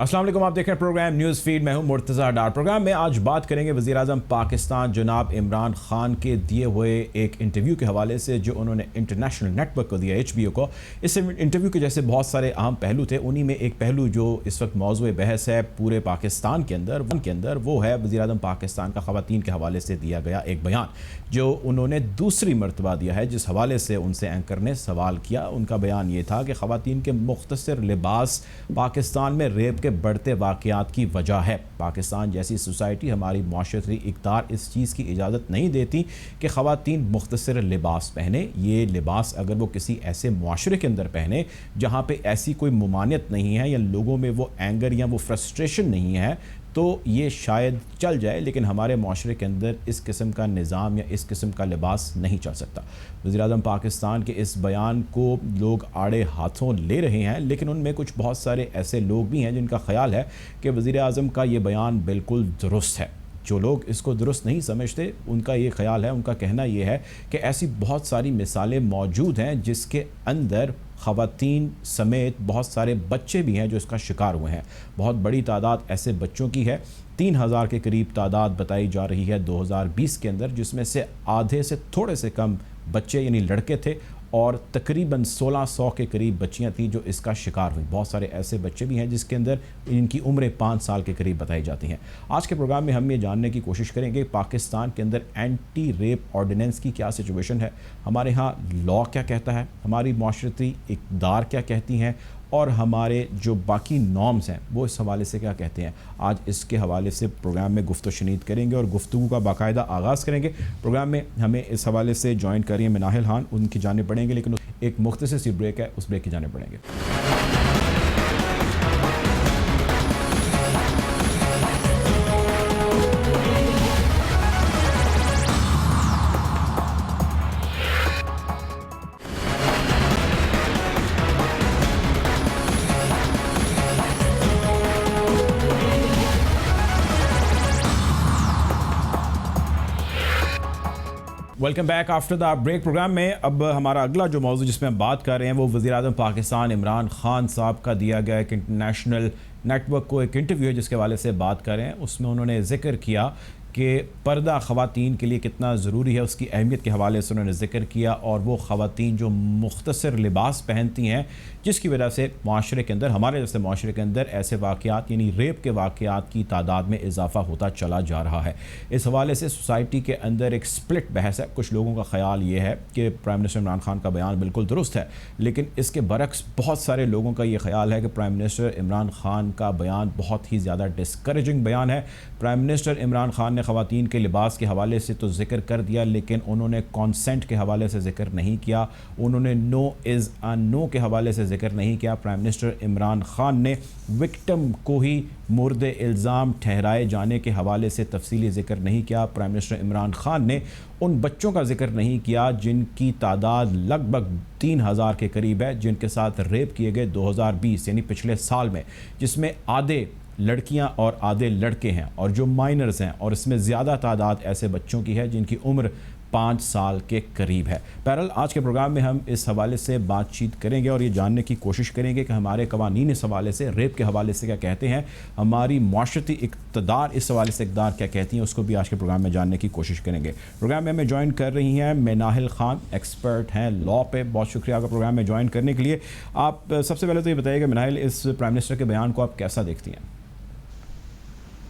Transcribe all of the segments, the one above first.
अस्सलाम वालेकुम, आप देख रहे हैं प्रोग्राम न्यूज़ फीड। मैं हूं मुर्तज़ा डार। प्रोग्राम में आज बात करेंगे वज़ीर-ए-आज़म पाकिस्तान जनाब इमरान खान के दिए हुए एक इंटरव्यू के हवाले से जो उन्होंने इंटरनेशनल नेटवर्क को दिया, HBO को। इस इंटरव्यू के जैसे बहुत सारे अहम पहलू थे, उन्हीं में एक पहलू जो इस वक्त मौज़ूए बहस है पूरे पाकिस्तान के अंदर वो है वज़ीर-ए-आज़म पाकिस्तान का ख़वातीन के हवाले से दिया गया एक बयान जो उन्होंने दूसरी मरतबा दिया है, जिस हवाले से उनसे एंकर ने सवाल किया। उनका बयान ये था कि ख़वातीन के मुख्तसर लिबास पाकिस्तान में रेप के बढ़ते वाक़यात की वजह है। पाकिस्तान जैसी सोसाइटी, हमारी माशरती इक़्तिदार इस चीज़ की इजाज़त नहीं देती कि ख़वातीन मुख्तसर लिबास पहने। ये लिबास अगर वो किसी ऐसे माशरे के अंदर पहने जहाँ पे ऐसी कोई ममानियत नहीं है या लोगों में वो एंगर या वो फ्रस्ट्रेशन नहीं है तो ये शायद चल जाए, लेकिन हमारे माशरे के अंदर इस किस्म का निज़ाम या इस किस्म का लिबास नहीं चल सकता। वज़ीर-ए-आज़म पाकिस्तान के इस बयान को लोग आड़े हाथों ले रहे हैं, लेकिन उनमें कुछ बहुत सारे ऐसे लोग भी हैं जिनका ख्याल है कि वज़ीर-ए-आज़म का ये बयान बिल्कुल दुरुस्त है। जो लोग इसको दुरुस्त नहीं समझते उनका ये ख्याल है, उनका कहना ये है कि ऐसी बहुत सारी मिसालें मौजूद हैं जिसके अंदर ख़वातीन समेत बहुत सारे बच्चे भी हैं जो इसका शिकार हुए हैं। बहुत बड़ी तादाद ऐसे बच्चों की है, 3000 के करीब तादाद बताई जा रही है 2020 के अंदर, जिसमें से आधे से थोड़े से कम बच्चे यानी लड़के थे और तकरीबन 1600 के करीब बच्चियां थी जो इसका शिकार हुई। बहुत सारे ऐसे बच्चे भी हैं जिसके अंदर इनकी उम्रें 5 साल के करीब बताई जाती हैं। आज के प्रोग्राम में हम ये जानने की कोशिश करेंगे पाकिस्तान के अंदर एंटी रेप ऑर्डिनेंस की क्या सिचुएशन है, हमारे यहाँ लॉ क्या कहता है, हमारी माशरती इक़्तिदार क्या कहती हैं और हमारे जो बाकी नॉर्म्स हैं वो इस हवाले से क्या कहते हैं। आज इसके हवाले से प्रोग्राम में गुफ्तगू शनीद करेंगे और गुफ्तगू का बाकायदा आगाज़ करेंगे। प्रोग्राम में हमें इस हवाले से ज्वाइन कर रही हैं मिनाहिल खान, उनकी जाने पड़ेंगे, लेकिन एक मुख्तसर सी ब्रेक है, उस ब्रेक की जाने पड़ेंगे। Welcome back after the break. Program में अब हमारा अगला जो मौजू जिसमें हम बात कर रहे हैं वो वज़ीर-ए-आज़म पाकिस्तान इमरान खान साहब का दिया गया एक इंटरनेशनल नेटवर्क को एक इंटरव्यू है जिसके हवाले से बात कर रहे हैं। उसमें उन्होंने ज़िक्र किया कि पर्दा ख़वातीन के लिए कितना ज़रूरी है, उसकी अहमियत के हवाले से उन्होंने ज़िक्र किया। और वो ख़वातीन जो मुख्तसर लिबास पहनती हैं जिसकी वजह से माशरे के अंदर, हमारे जैसे माशरे के अंदर ऐसे वाक़यात यानी रेप के वाक़यात की तादाद में इजाफ़ा होता चला जा रहा है। इस हवाले से सोसाइटी के अंदर एक स्प्लिट बहस है। कुछ लोगों का ख़याल ये है कि प्राइम मिनिस्टर इमरान खान का बयान बिल्कुल दुरुस्त है, लेकिन इसके बरक्स बहुत सारे लोगों का ये ख्याल है कि प्राइम मिनिस्टर इमरान खान का बयान बहुत ही ज़्यादा डिस्करेजिंग बयान है। प्राइम मिनिस्टर इमरान खान ने ख़वातीन के लिबास के हवाले से तो ज़िक्र कर दिया, लेकिन उन्होंने कॉन्सेंट के हवाले से ज़िक्र नहीं किया, उन्होंने नो इज़ अ नो के हवाले से ज़िक्र नहीं किया। प्राइम मिनिस्टर इमरान खान ने विक्टिम को ही मुर्दे इल्ज़ाम ठहराए जाने के हवाले से तफसीली ज़िक्र नहीं किया। प्राइम मिनिस्टर इमरान खान ने उन बच्चों का ज़िक्र नहीं किया जिनकी तादाद लगभग 3000 के करीब है, जिनके साथ रेप किए गए 2020 यानी पिछले साल में, जिसमें आधे लड़कियां और आधे लड़के हैं और जो माइनर्स हैं, और इसमें ज़्यादा तादाद ऐसे बच्चों की है जिनकी उम्र 5 साल के करीब है। बहरहाल आज के प्रोग्राम में हम इस हवाले से बातचीत करेंगे और ये जानने की कोशिश करेंगे कि हमारे कवानीन इस हवाले से, रेप के हवाले से क्या कहते हैं, हमारी माशरती इक़्तिदार इस हवाले से इक़्तिदार क्या कहती हैं, उसको भी आज के प्रोग्राम में जानने की कोशिश करेंगे। प्रोग्राम में हमें ज्वाइन कर रही हैं मिनाहिल खान, एक्सपर्ट हैं लॉ पे। बहुत शुक्रिया आपका प्रोग्राम में ज्वाइन करने के लिए। आप सबसे पहले तो ये बताइएगा मिनाहिल, इस प्राइम मिनिस्टर के बयान को आप कैसा देखती हैं?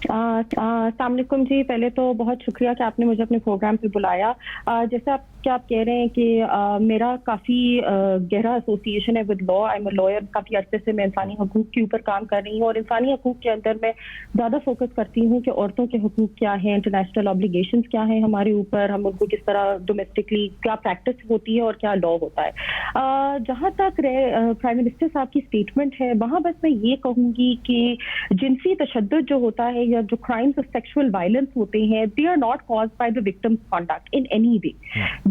अस्सलाम वालेकुम जी। पहले तो बहुत शुक्रिया कि आपने मुझे अपने प्रोग्राम पे बुलाया। जैसे आप कह रहे हैं कि मेरा काफ़ी गहरा एसोसिएशन है with law. I am a lawyer. काफ़ी अर्से से मैं इंसानी हकूक़ के ऊपर काम कर रही हूँ और इंसानी हकूक़ के अंदर मैं ज़्यादा फोकस करती हूँ कि औरतों के हकूक़ क्या हैं, इंटरनेशनल ऑब्लिगेशंस क्या हैं हमारे ऊपर, हम उनको किस तरह डोमेस्टिकली क्या प्रैक्टिस होती है और क्या लॉ होता है। जहाँ तक प्राइम मिनिस्टर साहब की स्टेटमेंट है, वहाँ बस मैं ये कहूँगी कि जिनसी तशद्दुद जो होता है या जो crimes of sexual violence होते हैं, they are not caused by the victim's conduct in any way.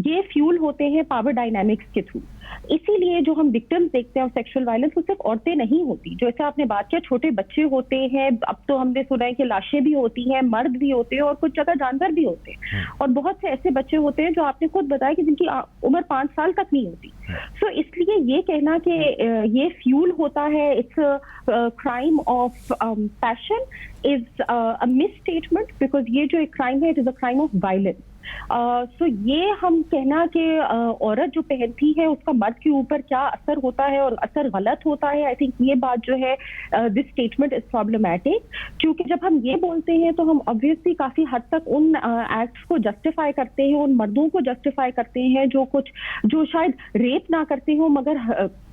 ये फ्यूल होते हैं पावर डायनामिक्स के थ्रू. इसीलिए जो हम विक्टिम्स देखते हैं सेक्सुअल वायलेंस, वो सिर्फ औरतें नहीं होती. जो ऐसे आपने बात किया, छोटे बच्चे होते हैं, अब तो हमने सुना है कि लाशें भी होती हैं, मर्द भी होते हैं और कुछ जगह जानवर भी होते हैं. और बहुत से ऐसे बच्चे होते हैं जो आपने खुद बताया कि जिनकी उम्र 5 साल तक नहीं होती. सो इसलिए ये कहना कि ये फ्यूल होता है, it's crime of passion, is a misstatement, because ये जो एक क्राइम है, it is a crime of violence. So ये हम कहना कि औरत जो पहनती है उसका मर्द के ऊपर क्या असर होता है और असर गलत होता है, आई थिंक ये बात जो है, दिस स्टेटमेंट इज प्रॉब्लमैटिक. क्योंकि जब हम ये बोलते हैं तो हम ऑब्वियसली काफी हद तक उन एक्ट्स को जस्टिफाई करते हैं, उन मर्दों को जस्टिफाई करते हैं जो शायद रेप ना करते हो मगर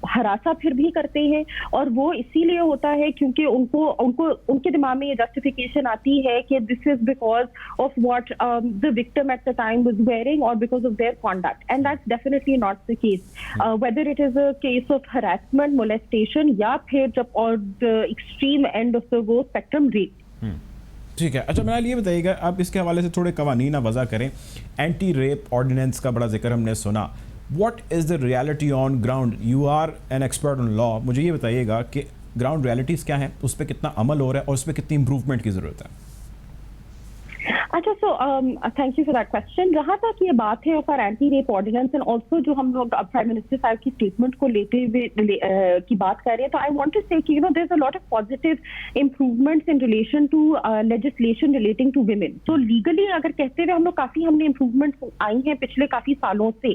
हरासा फिर भी करते हैं. और वो इसीलिए होता है क्योंकि उनके दिमाग में ये जस्टिफिकेशन आती है कि this is because of what the victim at the time was wearing or because of their conduct, and that's definitely not the case. Whether it is a case of harassment, molestation, या फिर जब or the extreme end of the spectrum, rape. ठीक है. अच्छा मैंने ये बताइएगा, आप इसके हवाले से थोड़े कवानीन वज़ा करें. एंटी रेप ऑर्डिनेंस का बड़ा जिक्र हमने सुना. What is the reality on ground? You are an expert on law. मुझे ये बताइएगा कि ग्राउंड रियलिटीज़ क्या है, उस पर कितना अमल हो रहा है और उस पर कितनी इम्प्रूवमेंट की ज़रूरत है? अच्छा, so thank you for that question. जहाँ तक ये बात है for anti rape ordinance and also जो हम लोग प्राइम मिनिस्टर साहब की स्टेटमेंट को लेते हुए की बात कर रहे हैं, तो आई वांट टू से कि you know there is a lot of positive improvements in relation to legislation relating to women. तो लीगली अगर कहते हुए हम लोग काफी हमने इम्प्रूवमेंट्स आई हैं पिछले काफी सालों से.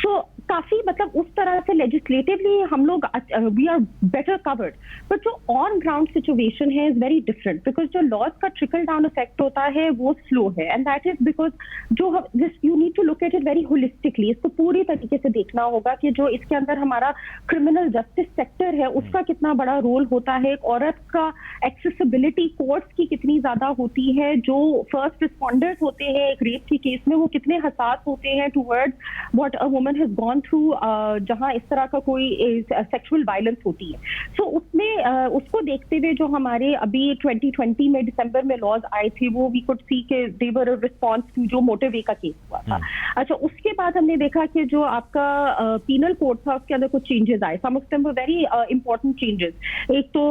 सो काफी मतलब उस तरह से लेजिस्लेटिवली हम लोग we are better covered. But जो ऑन ग्राउंड सिचुएशन है इज वेरी डिफरेंट, बिकॉज जो लॉज का ट्रिकल डाउन इफेक्ट होता है वो स्लो है. एंड दैट इज बिकॉज जो this you need to look at it very holistically. इसको पूरी तरीके से देखना होगा कि जो इसके अंदर हमारा क्रिमिनल जस्टिस सेक्टर है उसका कितना बड़ा रोल होता है. एक औरत का एक्सेसिबिलिटी कोर्ट्स की कितनी ज्यादा होती है. जो फर्स्ट रिस्पॉन्डर्स होते हैं एक रेप के केस में, वो कितने हसास होते हैं towards what a woman has gone through जहां इस तरह का कोई सेक्सुअल वायलेंस होती है. सो उसमें उसको देखते हुए जो हमारे अभी 2020 में दिसंबर में लॉज आए थे, वो वी कुड सी के दे वर अ रिस्पॉन्स टू जो मोटरवे का केस हुआ था. अच्छा, उसके बाद हमने देखा कि जो आपका पीनल कोड था उसके अंदर कुछ चेंजेस आए. Some of them were very important changes. एक तो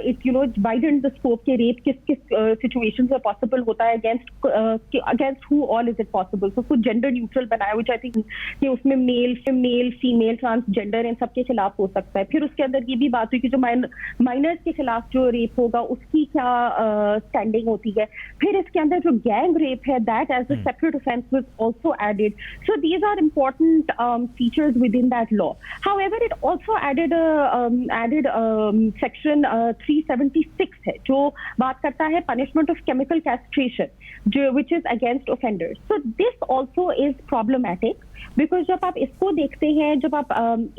it you know widened the scope के रेप किस सिचुएशंस में पॉसिबल होता है, against who all is it possible. तो कुछ जेंडर न्यूट्रल बनाया, व्हिच आई थिंक कि उसमें मेल फीमेल ट्रांसजेंडर इन सबके खिलाफ हो सकता है. फिर उसके अंदर ये भी बात हुई कि जो माइनर्स के खिलाफ जो रेप होगा उसकी क्या स्टैंडिंग होती है. फिर इसके अंदर जो गैंग रेप है, that as a separate offence was also added. So these are important features within that law. However it also added section 376 है जो बात करता है पनिशमेंट ऑफ केमिकल कैस्ट्रेशन, जो which is against offenders. So this also is problematic, because जब आप इसको देखते हैं, जब आप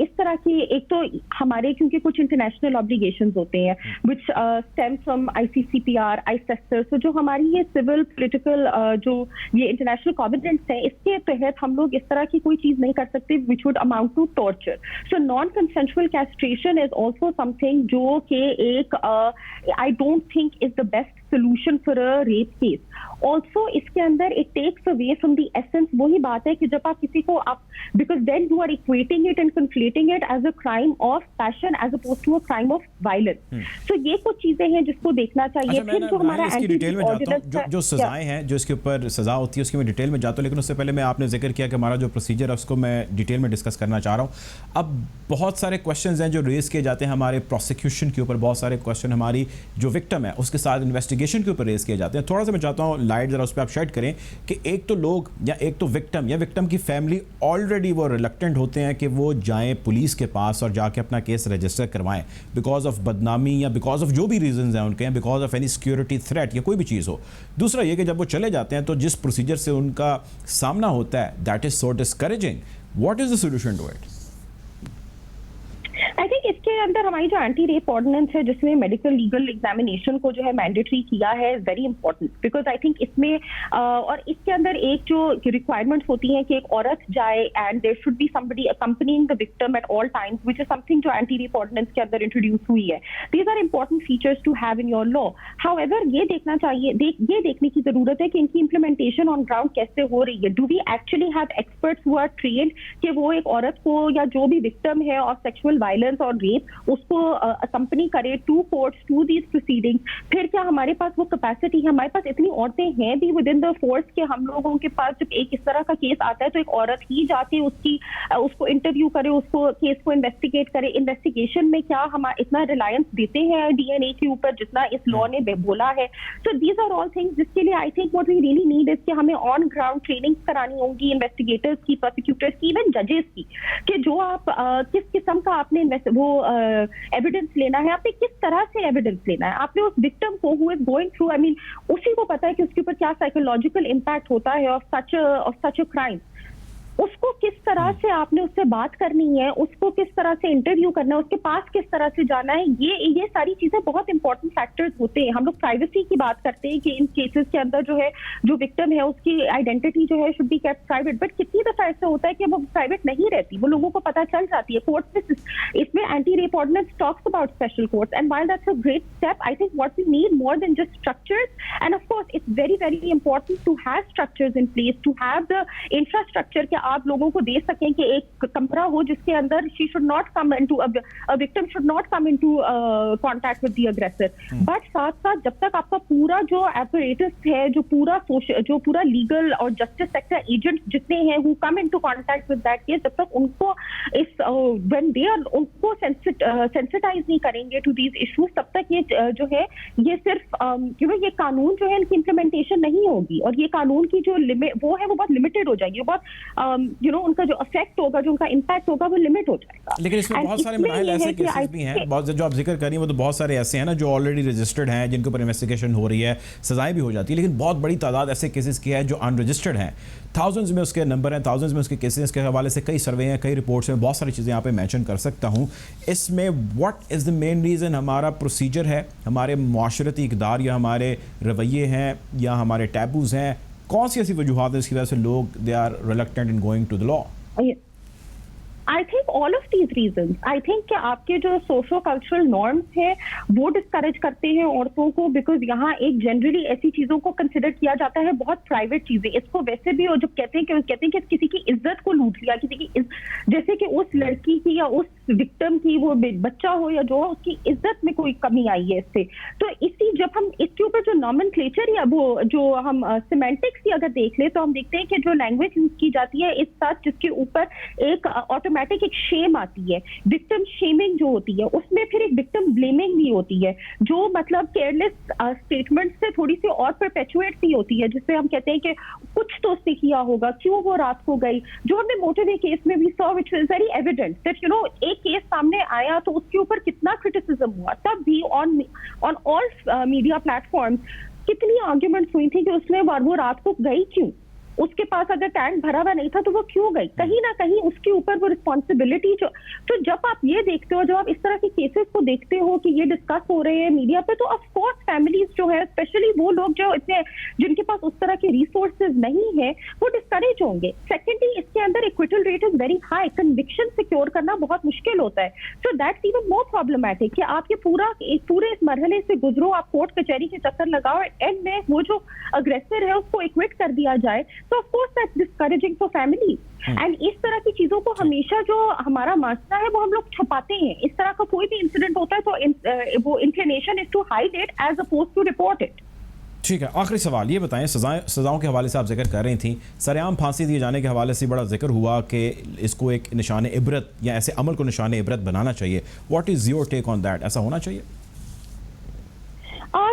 इस तरह की, एक तो हमारे क्योंकि कुछ इंटरनेशनल ऑब्लिगेशंस होते हैं विच स्टेम फ्रॉम ICCPR, ICESTR. सो जो हमारी ये सिविल पॉलिटिकल जो ये इंटरनेशनल कॉन्वेंट्स हैं, इसके तहत हम लोग इस तरह की कोई चीज नहीं कर सकते which would amount to torture. So non consensual castration is also something जो कि एक I don't think is the best solution for a rape case. Also इसके अंदर it takes away from the essence. वही बात है कि जब आप किसी को आप, because then you are equating it and conflating it as a crime of passion as opposed to a crime of violence. So ये कुछ चीजें हैं जिसको देखना चाहिए. फिर जो हमारा इसकी डिटेल में जाता हूँ, जो सजाएं हैं जो इसके ऊपर सजा होती है उसकी मैं डिटेल में जाता हूँ, लेकिन उससे पहले मैं आपने जिक्र किया कि हमारा जो प्रोसीजर है उसको मैं डिटेल में डिस्कस करना चाह रहा हूँ. अब बहुत सारे क्वेश्चंस हैं जो रेज किए जाते हैं हमारे प्रोसिक्यूशन के ऊपर, बहुत सारे क्वेश्चन हमारी जो विक्टिम है उसके साथ इन्वेस्टिगेशन के ऊपर रेज किए जाते हैं. थोड़ा सा मैं चाहता हूँ लाइट जरा उस पर आप शेड करें कि एक तो लोग या एक तो विक्टिम या विक्टिम की फैमिली ऑलरेडी वो रिलक्टेंट होते हैं कि वो जाएं पुलिस के पास और जाके अपना केस रजिस्टर करवाएं बिकॉज ऑफ बदनामी या बिकॉज ऑफ जो भी रीजंस हैं उनके, because of any security threat या कोई भी चीज़ हो. दूसरा ये कि जब वो चले जाते हैं तो जिस प्रोसीजर से उनका सामना होता है that is so discouraging. What is the solution to it? I think इसके अंदर हमारी जो एंटी रेप ऑर्डिनेंस है जिसमें मेडिकल लीगल एग्जामिनेशन को जो है मैंडेटरी किया है, very important, because I think इसमें और इसके अंदर एक जो रिक्वायरमेंट्स होती हैं कि एक औरत जाए and there should be somebody accompanying the victim at all times, which is something जो एंटी रेप ऑर्डिनेंस के अंदर इंट्रोड्यूस हुई है. These are important features to have in your law. However ये देखना चाहिए, ये देखने की जरूरत है कि इनकी इंप्लीमेंटेशन ऑन ग्राउंड कैसे हो रही है. Do we actually have experts who are trained कि वो एक औरत को या जो भी विक्टिम है ऑफ सेक्सुअल वायलेंस और रेप उसको अकम्पनी करे to courts, to these proceedings. फिर क्या हमारे पास वो कैपेसिटी है, हमारे पास इतनी औरतें हैं भी विद इन द फोर्स कि हम लोगों के पास जब एक इस तरह का केस आता है तो एक औरत ही जाके उसको इंटरव्यू करे, उसको केस को इन्वेस्टिगेट करे. इन्वेस्टिगेशन में क्या हम इतना रिलायंस देते हैं डीएनए के ऊपर जितना इस लॉ ने बोला है. So these are all things जिसके लिए I think what we really need is कि हमें ऑन ग्राउंड ट्रेनिंग करानी होगी इन्वेस्टिगेटर्स की, प्रोसिक्यूटर्स की, इवन जजेस की, कि जो आप किस किस्म का आपने वो एविडेंस लेना है, आपने किस तरह से एविडेंस लेना है. आपने उस विक्टिम को who is going through, I mean उसी को पता है कि उसके ऊपर क्या साइकोलॉजिकल इम्पैक्ट होता है ऑफ सच अ क्राइम. उसको किस तरह से आपने उससे बात करनी है, उसको किस तरह से इंटरव्यू करना है, उसके पास किस तरह से जाना है, ये सारी चीजें बहुत इंपॉर्टेंट फैक्टर्स होते हैं. हम लोग प्राइवेसी की बात करते हैं कि इन केसेस के अंदर जो है जो विक्टिम है उसकी आइडेंटिटी जो है should be kept private, but कितनी दफा ऐसा होता है कि वो प्राइवेट नहीं रहती, वो लोगों को पता चल जाती है. कोर्ट्स में इसमें anti rape ordinance talks about special courts and while that's a great step, I think what we need more than just structures, and of course it's very very important to have structures in place, to have the infrastructure कि आप लोगों को दे सकें कि एक कमरा हो जिसके अंदर she should not come into a victim should not come into contact with the अग्रेसर. बट साथ साथ जब तक आपका पूरा जो एपरेटस है, जो पूरा लीगल और जस्टिस सेक्टर एजेंट जितने हैं who come into contact with that case, जब तक उनको इस व्हेन दे आर उनको सेंसिटाइज नहीं करेंगे टू दीज इश्यूज, तब तक ये जो है ये सिर्फ ये कानून जो है इनकी इंप्लीमेंटेशन नहीं होगी, और ये कानून की जो लिमिट वो है वो बहुत लिमिटेड हो जाएगी, बहुत उनका जो इफेक्ट होगा, जो उनका इम्पैक्ट होगा वो लिमिट हो जाएगा. लेकिन इसमें बहुत सारे मनाइल ऐसे केसेस भी हैं, बहुत जो आप जिक्र कर रही हैं वो तो बहुत सारे ऐसे हैं ना जो ऑलरेडी रजिस्टर्ड हैं, जिनके ऊपर इन्वेस्टिगेशन हो रही है, सजाएं भी हो जाती है, लेकिन बहुत बड़ी तादाद ऐसे केसेस की है जो अनरजिस्टर्ड हैं. थाउजेंड्स में उसके नंबर हैं, थाउजेंड्स में उसके केसेस के हवाले से कई सर्वे हैं, कई रिपोर्ट्स हैं, बहुत सारी चीज़ें यहाँ पे मेंशन कर सकता हूँ. इसमें what is the main reason? हमारा प्रोसीजर है, हमारे माशरती इक़दार, या हमारे रवैये हैं, या हमारे टैबूज़ हैं? कौन सी ऐसी वजूहात है इसकी वजह से लोग they are reluctant in going to the law? I think all of these reason, I think कि आपके जो सोशो कल्चरल नॉर्म्स हैं वो डिस्करेज करते हैं औरतों को, बिकॉज यहाँ एक जनरली ऐसी चीजों को कंसिडर किया जाता है बहुत प्राइवेट चीजें. इसको वैसे भी और जब कहते हैं कि किसी की इज्जत को लूट लिया, किसी की जैसे कि उस लड़की की या उस विक्टिम की, वो बच्चा हो या जो हो, उसकी इज्जत में कोई कमी आई है इससे. तो इसी जब हम इसके ऊपर जो नॉमेनक्लेचर या वो जो हम सिमेंटिक्स ही अगर देख ले तो हम देखते हैं कि जो लैंग्वेज यूज की जाती है इस साथ जिसके ऊपर एक ऑटोमेटिक एक शेम आती है, विक्टिम शेमिंग जो होती है, उसमें फिर एक विक्टिम ब्लेमिंग भी होती है, जो मतलब केयरलेस स्टेटमेंट से थोड़ी सी और परपेचुएट सी होती है, जिससे हम कहते हैं कि कुछ तो उसने किया होगा, क्यों वो रात को गई. जो हमने मोटरवे केस में भी saw, which is very evident that एक केस सामने आया तो उसके ऊपर कितना क्रिटिसिज्म हुआ, तब भी ऑन ऑल मीडिया प्लेटफॉर्म्स कितनी आर्ग्यूमेंट्स हुई थी कि उसने वो रात को गई क्यों, उसके पास अगर टैंक भरा हुआ नहीं था तो वो क्यों गई. कहीं ना कहीं उसके ऊपर वो रिस्पॉन्सिबिलिटी जो, तो जब आप ये देखते हो, जब आप इस तरह के केसेस को देखते हो कि ये डिस्कस हो रहे हैं मीडिया पे, तो ऑफ कोर्स फैमिलीज जो है, स्पेशली वो लोग जो इतने जिनके पास उस तरह के रिसोर्सेज नहीं है, वो डिस्करेज होंगे. सेकेंडली, इसके अंदर acquittal rate is very high, conviction secure करना बहुत मुश्किल होता है. So that's even more problematic कि आप ये पूरे इस मरहले से गुजरो, आप कोर्ट कचहरी के चक्कर लगाओ, एंड में वो जो अग्रेसर है उसको इक्विट कर दिया जाए, तो of course that's discouraging for family. And इस तरह की चीजों को हमेशा जो हमारा मासला है वो हम लोग छुपाते हैं. इस तरह का कोई भी इंसिडेंट होता है तो वो inclination is to hide it as oppose to report it. ठीक है, आखिरी सवाल ये बताएं, सज़ाओं के हवाले से आप जिक्र कर रही थी, सरेआम फांसी दिए जाने के हवाले से बड़ा जिक्र हुआ कि इसको एक निशान इबरत या ऐसे अमल को निशान इबरत बनाना चाहिए. What is your take on that? ऐसा होना चाहिए?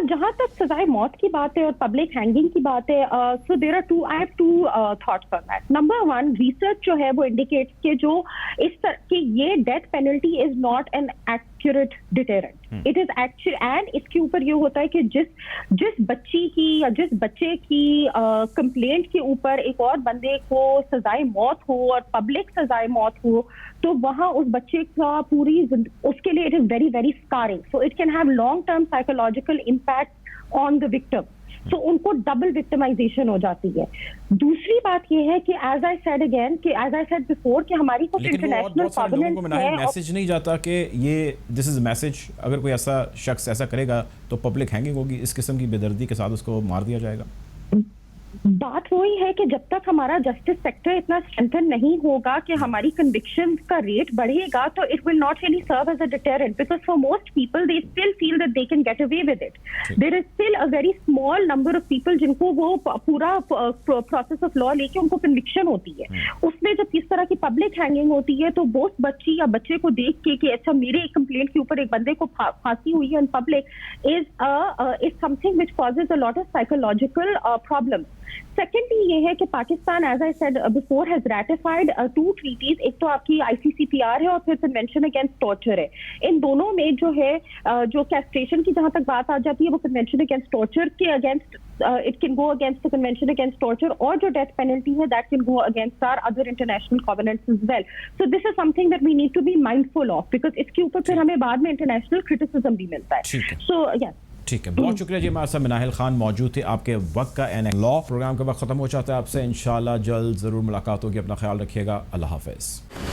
जहां तक सजाए मौत की बात है और पब्लिक हैंगिंग की बात है, so there are I have two thoughts on that. Number one, research जो है वो इंडिकेट्स के जो इस तरह की ये death penalty is not an accurate deterrent. It is actually, and इसके ऊपर ये होता है कि जिस बच्ची की या जिस बच्चे की कंप्लेंट के ऊपर एक और बंदे को सजाए मौत हो और पब्लिक सजाए मौत हो, तो वहां उस बच्चे का उसके लिए it is very very scarring, so it can have long term psychological impact on the victim. तो उनको डबल विक्टिमाइजेशन हो जाती है। दूसरी बात यह है कि एज आई सेड बिफोर कि हमारी कुछ इंटरनेशनल कॉवेनेंट्स हैं, मैसेज नहीं जाता कि ये दिस इज मैसेज, अगर कोई ऐसा शख्स ऐसा करेगा तो पब्लिक हैंगिंग होगी, इस किस्म की बेदर्दी के साथ उसको मार दिया जाएगा। बात वही है कि जब तक हमारा जस्टिस सेक्टर इतना स्ट्रेंथन नहीं होगा कि हमारी कन्विक्शन का रेट बढ़ेगा, तो it will not really serve as a deterrent, because for most people they still feel that they can get away with it. There is still a very small number of people जिनको वो पूरा process of law लेके उनको conviction होती है। उसमें जब इस तरह की पब्लिक हैंगिंग होती है तो वो बच्ची या बच्चे को देख के कि अच्छा मेरे कंप्लेंट के ऊपर एक बंदे को फांसी हुई है in public is something which causes a lot of psychological problems. Secondly ये है कि Pakistan, as I said before, has ratified 2 treaties. एक तो आपकी ICCPR है और फिर कन्वेंशन अगेंस्ट टॉर्चर है। इन दोनों में जो है जो कैस्ट्रेशन की जहां तक बात आ जाती है वो कन्वेंशन अगेंस्ट टॉर्चर के against it can go against the convention against torture, और जो डेथ पेनल्टी है that can go against our other international covenants as well. So this is something that we need to be mindful of, because इसके ऊपर फिर हमें बाद में international criticism भी मिलता है। सो यस, ठीक है, बहुत शुक्रिया जी। हमारे साथ मिनाहिल खान मौजूद थे। आपके वक्त का एन लॉ प्रोग्राम का वक्त खत्म हो जाता है। आपसे इंशाल्लाह जल्द ज़रूर मुलाकात होगी। अपना ख्याल रखिएगा। अल्लाह हाफ़िज़।